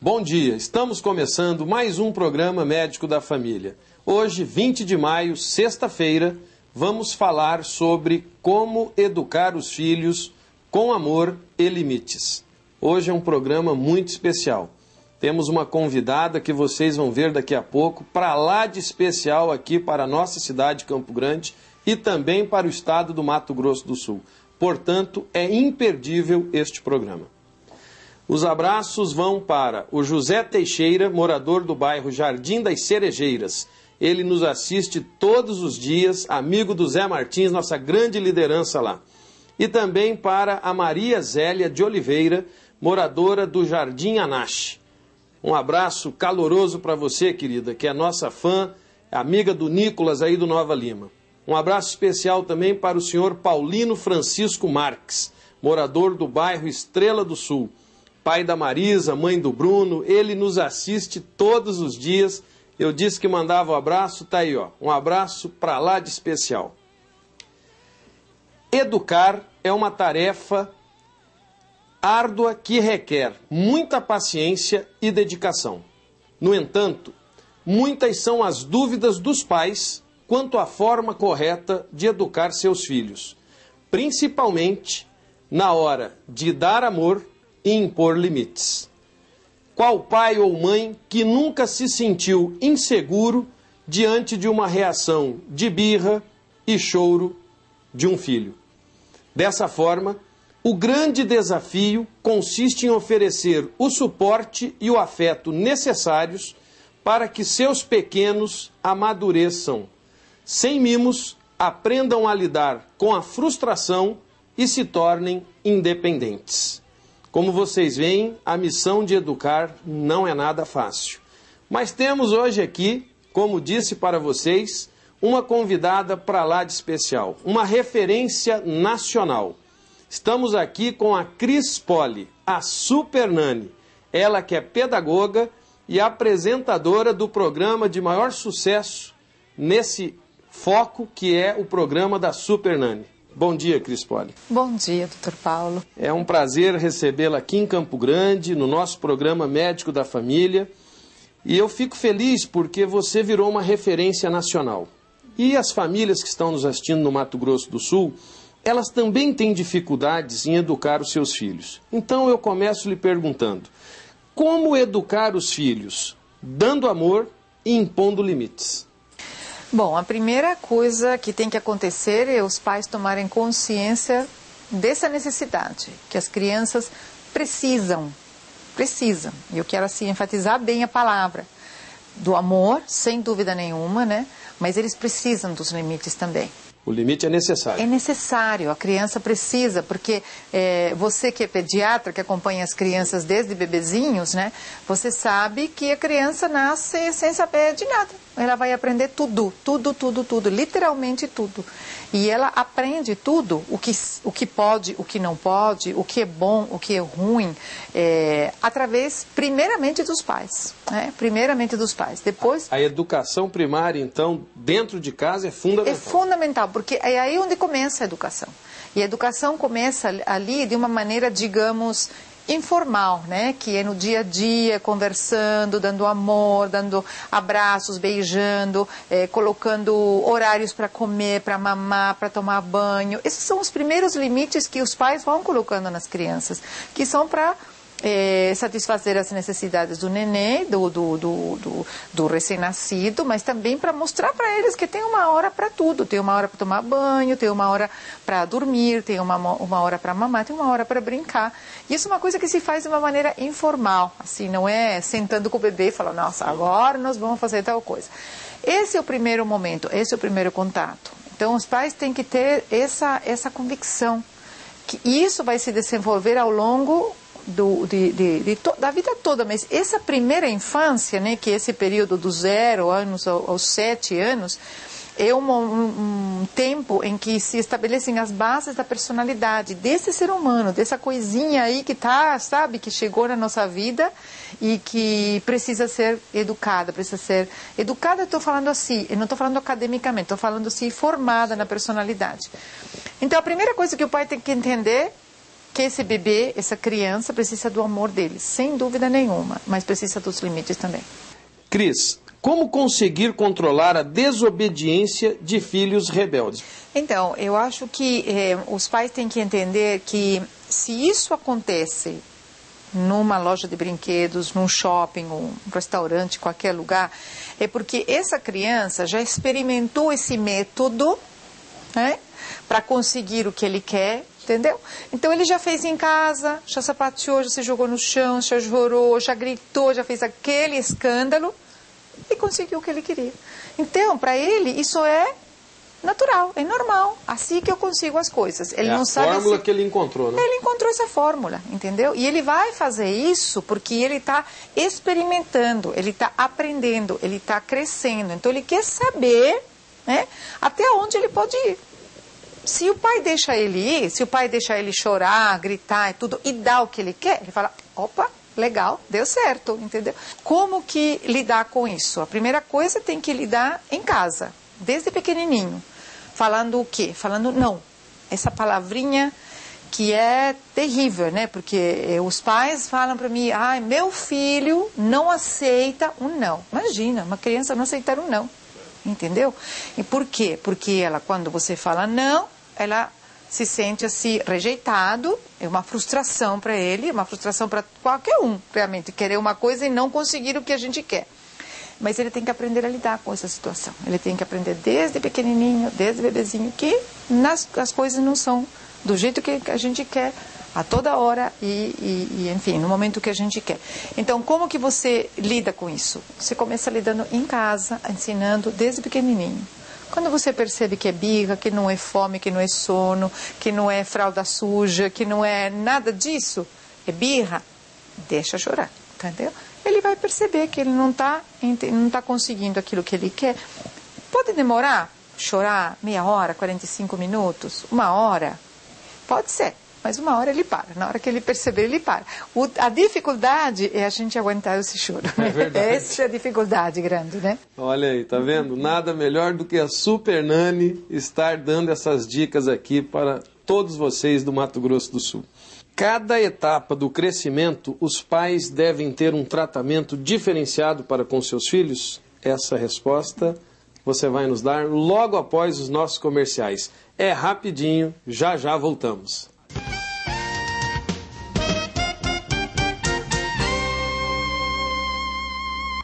Bom dia, estamos começando mais um programa Médico da Família. Hoje, 20 de maio, sexta-feira, vamos falar sobre como educar os filhos com amor e limites. Hoje é um programa muito especial. Temos uma convidada que vocês vão ver daqui a pouco, para lá de especial aqui para a nossa cidade, Campo Grande, e também para o estado do Mato Grosso do Sul. Portanto, é imperdível este programa. Os abraços vão para o José Teixeira, morador do bairro Jardim das Cerejeiras. Ele nos assiste todos os dias, amigo do Zé Martins, nossa grande liderança lá. E também para a Maria Zélia de Oliveira, moradora do Jardim Anache. Um abraço caloroso para você, querida, que é nossa fã, amiga do Nicolas aí do Nova Lima. Um abraço especial também para o senhor Paulino Francisco Marques, morador do bairro Estrela do Sul. Pai da Marisa, mãe do Bruno, ele nos assiste todos os dias. Eu disse que mandava um abraço, tá aí, ó. Um abraço para lá de especial. Educar é uma tarefa árdua que requer muita paciência e dedicação. No entanto, muitas são as dúvidas dos pais quanto à forma correta de educar seus filhos, principalmente na hora de dar amor e impor limites. Qual pai ou mãe que nunca se sentiu inseguro diante de uma reação de birra e choro de um filho? Dessa forma, o grande desafio consiste em oferecer o suporte e o afeto necessários para que seus pequenos amadureçam. Sem mimos, aprendam a lidar com a frustração e se tornem independentes. Como vocês veem, a missão de educar não é nada fácil. Mas temos hoje aqui, como disse para vocês, uma convidada para lá de especial, uma referência nacional. Estamos aqui com a Cris Poli, a Super Nani. Ela que é pedagoga e apresentadora do programa de maior sucesso nesse foco que é o programa da Super Nani. Bom dia, Cris Poli. Bom dia, Dr. Paulo. É um prazer recebê-la aqui em Campo Grande, no nosso programa Médico da Família. E eu fico feliz porque você virou uma referência nacional. E as famílias que estão nos assistindo no Mato Grosso do Sul, elas também têm dificuldades em educar os seus filhos. Então eu começo lhe perguntando, como educar os filhos? Dando amor e impondo limites. Bom, a primeira coisa que tem que acontecer é os pais tomarem consciência dessa necessidade, que as crianças precisam. E eu quero assim enfatizar bem a palavra do amor, sem dúvida nenhuma, né? Mas eles precisam dos limites também. O limite é necessário. É necessário, a criança precisa, porque você que é pediatra, que acompanha as crianças desde bebezinhos, né? Você sabe que a criança nasce sem saber de nada. Ela vai aprender tudo, literalmente tudo. E ela aprende tudo, o que pode, o que não pode, o que é bom, o que é ruim, através, primeiramente, dos pais. Né? Primeiramente dos pais. Depois, a educação primária, então, dentro de casa é fundamental. É fundamental, porque é aí onde começa a educação. E a educação começa ali de uma maneira, digamos, informal, né? Que é no dia a dia, conversando, dando amor, dando abraços, beijando, colocando horários para comer, para mamar, para tomar banho. Esses são os primeiros limites que os pais vão colocando nas crianças, que são para satisfazer as necessidades do nenê, do recém-nascido, mas também para mostrar para eles que tem uma hora para tudo. Tem uma hora para tomar banho, tem uma hora para dormir, tem uma hora para mamar, tem uma hora para brincar. E isso é uma coisa que se faz de uma maneira informal, assim, não é sentando com o bebê e falando, nossa, agora nós vamos fazer tal coisa. Esse é o primeiro momento, esse é o primeiro contato. Então, os pais têm que ter essa convicção que isso vai se desenvolver ao longo da vida toda, mas essa primeira infância, né, que é esse período dos 0 anos aos 7 anos, é um tempo em que se estabelecem as bases da personalidade desse ser humano, dessa coisinha aí que tá, sabe, que chegou na nossa vida e que precisa ser educada, estou falando assim, eu não estou falando academicamente, estou falando assim, formada na personalidade. Então, a primeira coisa que o pai tem que entender que esse bebê, essa criança, precisa do amor dele, sem dúvida nenhuma, mas precisa dos limites também. Cris, como conseguir controlar a desobediência de filhos rebeldes? Então, eu acho que os pais têm que entender que se isso acontece numa loja de brinquedos, num shopping, um restaurante, qualquer lugar, é porque essa criança já experimentou esse método, né, para conseguir o que ele quer, entendeu? Então ele já fez em casa, já sapateou, já se jogou no chão, já chorou, já gritou, já fez aquele escândalo e conseguiu o que ele queria. Então, para ele, isso é natural, é normal. Assim que eu consigo as coisas. Ele não sabe a fórmula que ele encontrou, né? Ele encontrou essa fórmula, entendeu? E ele vai fazer isso porque ele está experimentando, ele está aprendendo, ele está crescendo. Então, ele quer saber, né, até onde ele pode ir. Se o pai deixa ele ir, se o pai deixa ele chorar, gritar e tudo, e dá o que ele quer, ele fala, opa, legal, deu certo, entendeu? Como que lidar com isso? A primeira coisa tem que lidar em casa, desde pequenininho. Falando o quê? Falando não. Essa palavrinha que é terrível, né? Porque os pais falam para mim, ai, meu filho não aceita um não. Imagina, uma criança não aceitar um não. Entendeu? E por quê? Porque ela, quando você fala não, ela se sente assim, rejeitado, é uma frustração para ele, uma frustração para qualquer um, realmente, querer uma coisa e não conseguir o que a gente quer. Mas ele tem que aprender a lidar com essa situação. Ele tem que aprender desde pequenininho, desde bebezinho, que as coisas não são do jeito que a gente quer, a toda hora e, enfim, no momento que a gente quer. Então, como que você lida com isso? Você começa lidando em casa, ensinando desde pequenininho. Quando você percebe que é birra, que não é fome, que não é sono, que não é fralda suja, que não é nada disso, é birra, deixa chorar, entendeu? Ele vai perceber que ele não tá conseguindo aquilo que ele quer. Pode demorar, chorar meia hora, 45 minutos, uma hora, pode ser. Mas uma hora ele para, na hora que ele perceber, ele para. A dificuldade é a gente aguentar esse choro. É verdade. Essa é a dificuldade grande, né? Olha aí, tá vendo? Nada melhor do que a Super Nani estar dando essas dicas aqui para todos vocês do Mato Grosso do Sul. Cada etapa do crescimento, os pais devem ter um tratamento diferenciado para com seus filhos? Essa resposta você vai nos dar logo após os nossos comerciais. É rapidinho, já já voltamos.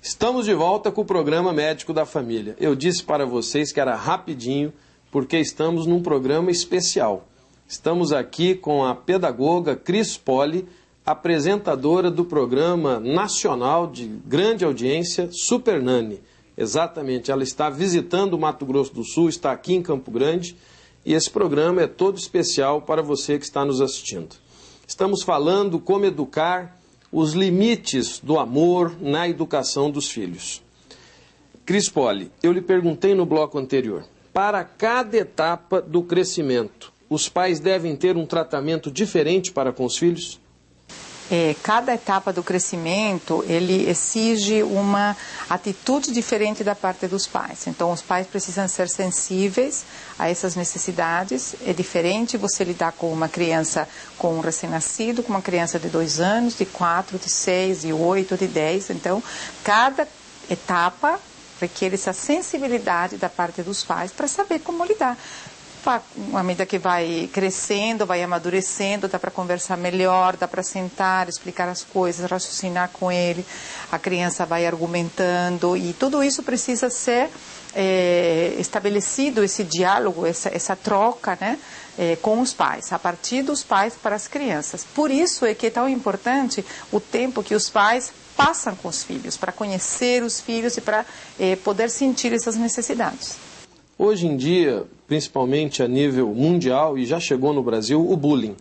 Estamos de volta com o programa Médico da Família. Eu disse para vocês que era rapidinho, porque estamos num programa especial. Estamos aqui com a pedagoga Cris Poli, apresentadora do programa nacional de grande audiência Super Nani. Exatamente, ela está visitando o Mato Grosso do Sul, está aqui em Campo Grande, e esse programa é todo especial para você que está nos assistindo. Estamos falando como educar os limites do amor na educação dos filhos. Cris Poli, eu lhe perguntei no bloco anterior, para cada etapa do crescimento, os pais devem ter um tratamento diferente para com os filhos? Cada etapa do crescimento, ele exige uma atitude diferente da parte dos pais. Então, os pais precisam ser sensíveis a essas necessidades. É diferente você lidar com uma criança, com um recém-nascido, com uma criança de 2 anos, de 4, de 6, de 8, de 10. Então, cada etapa requer essa sensibilidade da parte dos pais para saber como lidar. À medida que vai crescendo, vai amadurecendo, dá para conversar melhor, dá para sentar, explicar as coisas, raciocinar com ele, a criança vai argumentando e tudo isso precisa ser estabelecido, esse diálogo, essa troca, né, com os pais, a partir dos pais para as crianças. Por isso é que é tão importante o tempo que os pais passam com os filhos, para conhecer os filhos e para poder sentir essas necessidades. Hoje em dia, principalmente a nível mundial, e já chegou no Brasil, o bullying,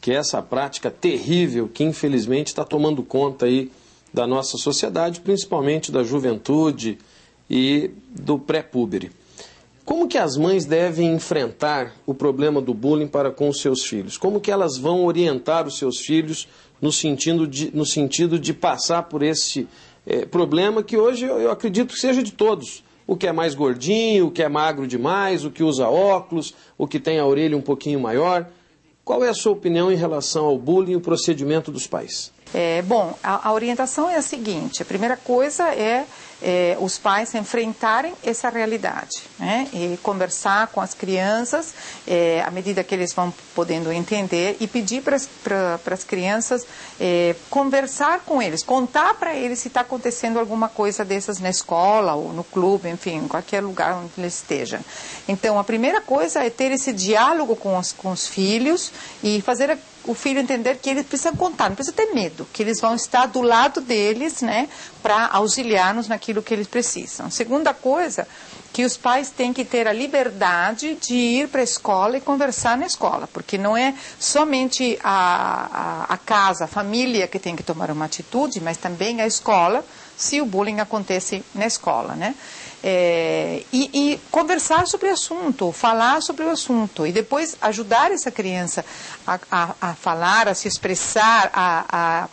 que é essa prática terrível que infelizmente está tomando conta aí da nossa sociedade, principalmente da juventude e do pré-púbere. Como que as mães devem enfrentar o problema do bullying para com os seus filhos? Como que elas vão orientar os seus filhos no sentido de passar por esse problema que hoje eu acredito que seja de todos? O que é mais gordinho, o que é magro demais, o que usa óculos, o que tem a orelha um pouquinho maior. Qual é a sua opinião em relação ao bullying e o procedimento dos pais? Bom, a orientação é a seguinte: a primeira coisa é os pais enfrentarem essa realidade, né? E conversar com as crianças à medida que eles vão podendo entender e pedir para as crianças conversar com eles, contar para eles se está acontecendo alguma coisa dessas na escola ou no clube, enfim, em qualquer lugar onde eles estejam. Então, a primeira coisa é ter esse diálogo com os filhos e fazer o filho entender que eles precisam contar, não precisa ter medo, que eles vão estar do lado deles, né, para auxiliar-nos naquilo que eles precisam. Segunda coisa, que os pais têm que ter a liberdade de ir para a escola e conversar na escola, porque não é somente a casa, a família que tem que tomar uma atitude, mas também a escola, se o bullying acontece na escola, né? E conversar sobre o assunto, falar sobre o assunto e depois ajudar essa criança a falar, a se expressar, a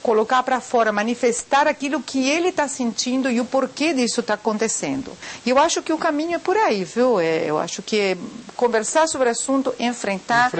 colocar para fora, manifestar aquilo que ele está sentindo e o porquê disso está acontecendo. E eu acho que o caminho é por aí, viu? Eu acho que conversar sobre o assunto, enfrentar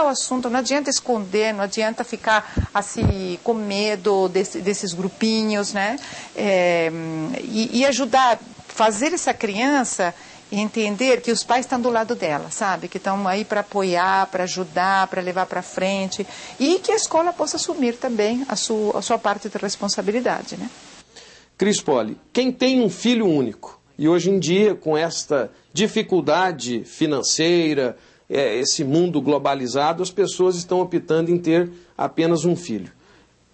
o assunto, não adianta esconder, não adianta ficar assim com medo desses grupinhos, né? E ajudar, fazer essa criança entender que os pais estão do lado dela, sabe? Que estão aí para apoiar, para ajudar, para levar para frente e que a escola possa assumir também a sua parte de responsabilidade, né? Cris Poli, quem tem um filho único e hoje em dia com esta dificuldade financeira, esse mundo globalizado, as pessoas estão optando em ter apenas um filho.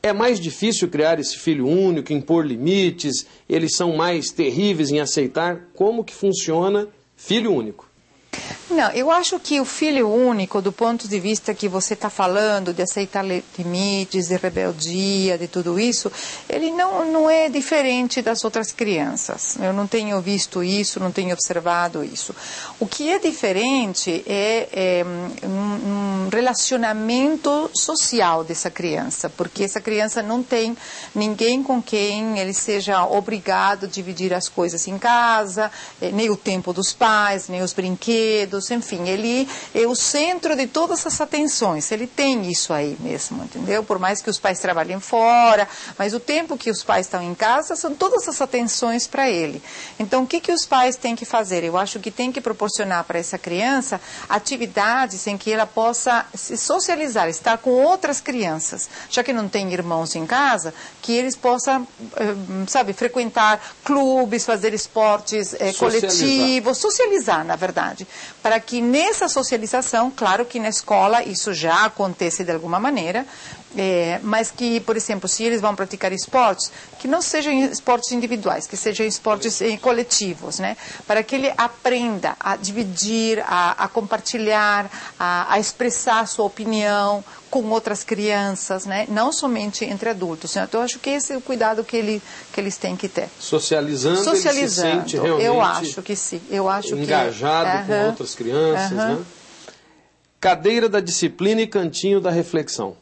É mais difícil criar esse filho único, impor limites, eles são mais terríveis em aceitar. Como que funciona filho único? Não, eu acho que o filho único, do ponto de vista que você está falando, de aceitar limites, de rebeldia, de tudo isso, ele não é diferente das outras crianças. Eu não tenho visto isso, não tenho observado isso. O que é diferente é um relacionamento social dessa criança, porque essa criança não tem ninguém com quem ele seja obrigado a dividir as coisas em casa, nem o tempo dos pais, nem os brinquedos, enfim, ele é o centro de todas as atenções, ele tem isso aí mesmo, entendeu? Por mais que os pais trabalhem fora, mas o tempo que os pais estão em casa são todas as atenções para ele. Então, o que os pais têm que fazer? Eu acho que tem que proporcionar para essa criança atividades em que ela possa se socializar, estar com outras crianças, já que não tem irmãos em casa, que eles possam, frequentar clubes, fazer esportes coletivos, socializar, na verdade, para que nessa socialização, claro que na escola isso já acontece de alguma maneira, mas que, por exemplo, se eles vão praticar esportes, que não sejam esportes individuais, que sejam esportes coletivos, né? Para que ele aprenda a dividir, a compartilhar, a expressar a sua opinião com outras crianças, né? Não somente entre adultos. Né? Então, eu acho que esse é o cuidado que eles têm que ter. Socializando, ele se sente realmente eu acho que sim. Engajado com outras crianças. Né? Cadeira da disciplina e cantinho da reflexão.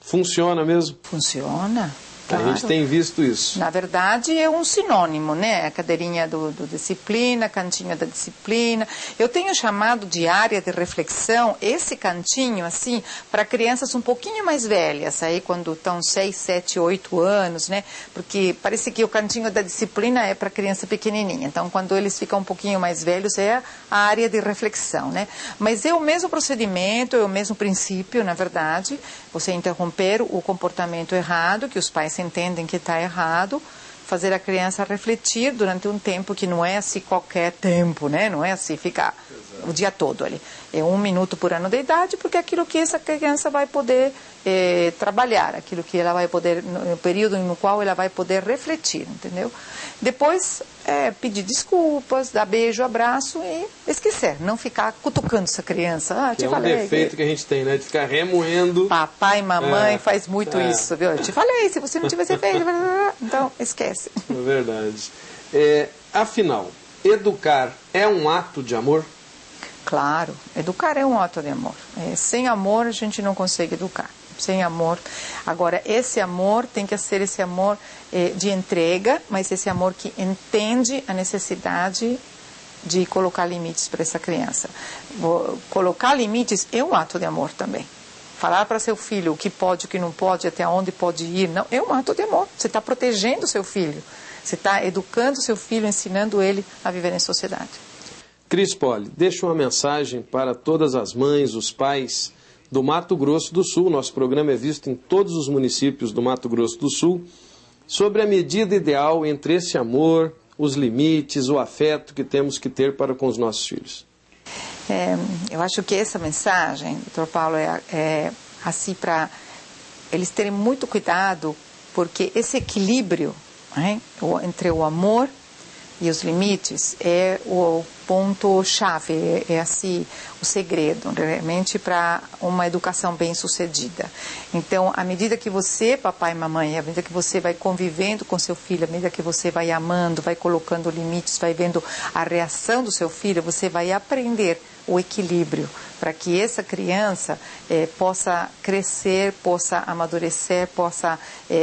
Funciona mesmo? Funciona. Claro. A gente tem visto isso. Na verdade, é um sinônimo, né? A cadeirinha do disciplina, cantinho da disciplina. Eu tenho chamado de área de reflexão esse cantinho, assim, para crianças um pouquinho mais velhas, aí quando estão 6, 7, 8 anos, né? Porque parece que o cantinho da disciplina é para criança pequenininha. Então, quando eles ficam um pouquinho mais velhos, é a área de reflexão, né? Mas é o mesmo procedimento, é o mesmo princípio, na verdade. Você interromper o comportamento errado, que os pais entendem que está errado, fazer a criança refletir durante um tempo que não é assim qualquer tempo, né? Não é assim ficar o dia todo ali. É 1 minuto por ano de idade, porque é aquilo que essa criança vai poder trabalhar, aquilo que ela vai poder, no período no qual ela vai poder refletir, entendeu? Depois, pedir desculpas, dar beijo, abraço e esquecer, não ficar cutucando essa criança. Que é um defeito que a gente tem, né? De ficar remoendo. Papai e mamãe faz muito isso, viu? Eu te falei, se você não tivesse feito, então esquece. É verdade. Afinal, educar é um ato de amor? Claro, educar é um ato de amor. Sem amor a gente não consegue educar. Sem amor. Agora, esse amor tem que ser esse amor de entrega, mas esse amor que entende a necessidade de colocar limites para essa criança. Colocar limites é um ato de amor também. Falar para seu filho o que pode, o que não pode, até onde pode ir, não, é um ato de amor. Você está protegendo o seu filho. Você está educando o seu filho, ensinando ele a viver em sociedade. Cris Poli, deixa uma mensagem para todas as mães, os pais do Mato Grosso do Sul. Nosso programa é visto em todos os municípios do Mato Grosso do Sul, sobre a medida ideal entre esse amor, os limites, o afeto que temos que ter para com os nossos filhos. Eu acho que essa mensagem, doutor Paulo, é assim para eles terem muito cuidado, porque esse equilíbrio, né, entre o amor e os limites é o ponto-chave, é assim o segredo, realmente, para uma educação bem-sucedida. Então, à medida que você, papai e mamãe, à medida que você vai convivendo com seu filho, à medida que você vai amando, vai colocando limites, vai vendo a reação do seu filho, você vai aprender o equilíbrio para que essa criança possa crescer, possa amadurecer, possa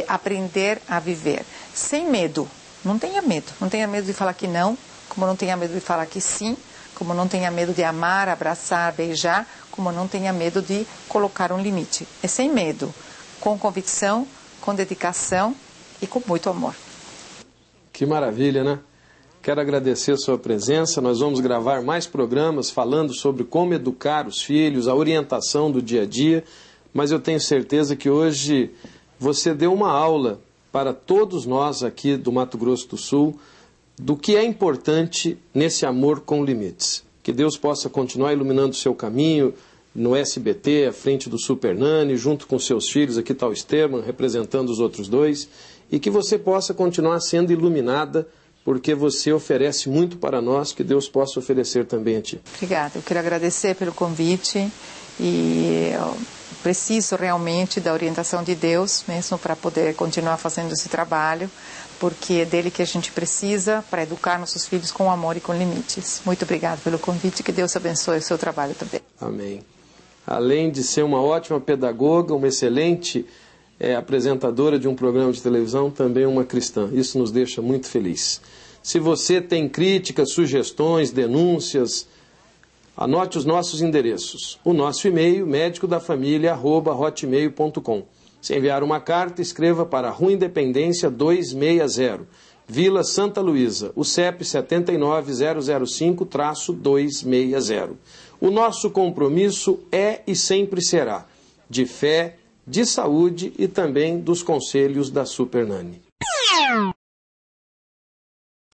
aprender a viver sem medo. Não tenha medo de falar que não, como não tenha medo de falar que sim, como não tenha medo de amar, abraçar, beijar, como não tenha medo de colocar um limite. É sem medo, com convicção, com dedicação e com muito amor. Que maravilha, né? Quero agradecer a sua presença. Nós vamos gravar mais programas falando sobre como educar os filhos, a orientação do dia a dia, mas eu tenho certeza que hoje você deu uma aula para todos nós aqui do Mato Grosso do Sul, do que é importante nesse amor com limites. Que Deus possa continuar iluminando o seu caminho no SBT, à frente do Super Nani, junto com seus filhos, aqui está o Esteban, representando os outros dois, e que você possa continuar sendo iluminada, porque você oferece muito para nós, que Deus possa oferecer também a ti. Obrigada, eu quero agradecer pelo convite e eu preciso realmente da orientação de Deus mesmo para poder continuar fazendo esse trabalho, porque é dele que a gente precisa para educar nossos filhos com amor e com limites. Muito obrigada pelo convite, que Deus abençoe o seu trabalho também. Amém. Além de ser uma ótima pedagoga, uma excelente apresentadora de um programa de televisão, também uma cristã. Isso nos deixa muito felizes. Se você tem críticas, sugestões, denúncias, anote os nossos endereços. O nosso e-mail, medicodafamilia@hotmail.com. Se enviar uma carta, escreva para Rua Independência 260, Vila Santa Luísa, o CEP 79005-260. O nosso compromisso é e sempre será de fé, de saúde e também dos conselhos da Super Nani.